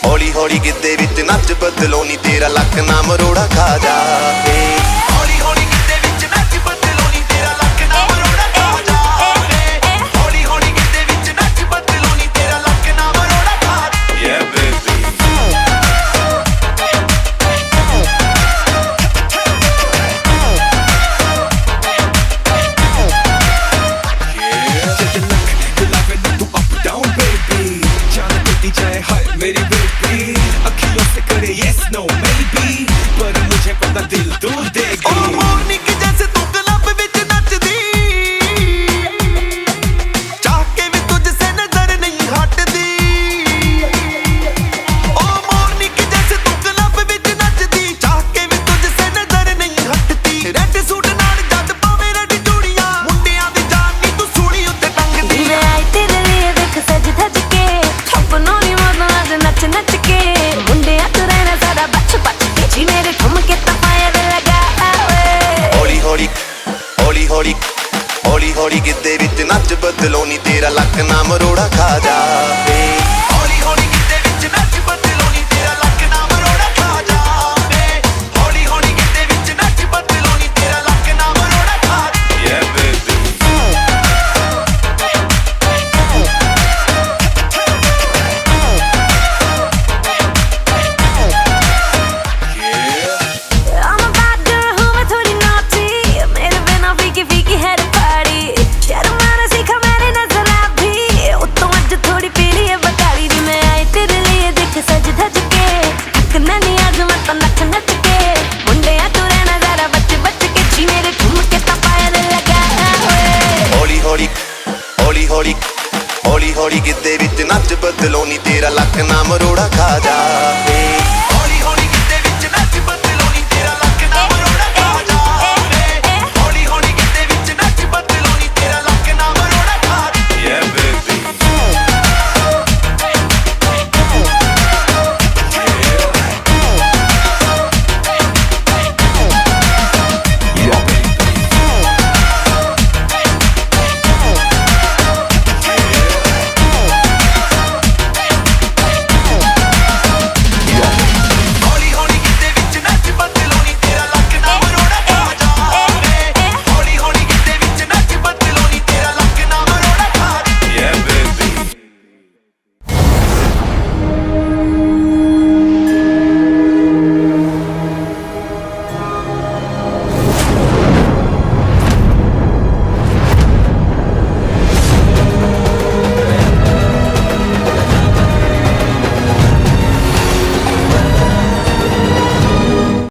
हौली हौली गिद्धे विच नच बदलो नी तेरा लक ना मरोड़ा खा जावे। हौली हौली गिद्धे विच नच बदलो नी तेरा लक ना मरोड़ा खा जावे। हौली हौली गिद्धे विच नच बदलो नी तेरा लक ना मरोड़ा खा जावे। Yeah baby मेरी बेटी अखियों से करे yes no maybe पर मुझे पता दिल तू देगी। ओ मोरनी की जैसे तू क्लब विच नचदी चाह के भी तुझसे नजर नहीं हटदी। ओ मोरनी की जैसे तू क्लब विच नचदी चाह के भी तुझसे नजर नहीं हटदी। रेड सूट नाल जद पावे रेड चूड़ियां मुंडियां दी जान नी तू सूली उत्ते टंगदी। मैं आई तेरे लिए देख सज धज के अपनों नी नच नच के मुंडिया तू रहना सारा बच बच के जी मेरे ठुमके ता फायर लगा आवे। हौली हौली हौली हौली हौली हौली गिद्धे विच नच बदलो नी तेरा लक ना मरोड़ा खा जावे। हौली हौली गिद्धे विच नच बदलो नी तेरा लक ना मरोड़ा खा जावे। हौली हौली गिद्धे विच नच बदलो नी तेरा लक ना मरोड़ा खा जावे। Yeah baby नच नच के मुंडिया तू रहना जरा बच बच के जी मेरे ठुमके ता फायर लगा आवे। हौली हौली हौली हौली हौली हौली गिद्धे विच नच बदलो नी तेरा लक ना मरोड़ा खा जावे।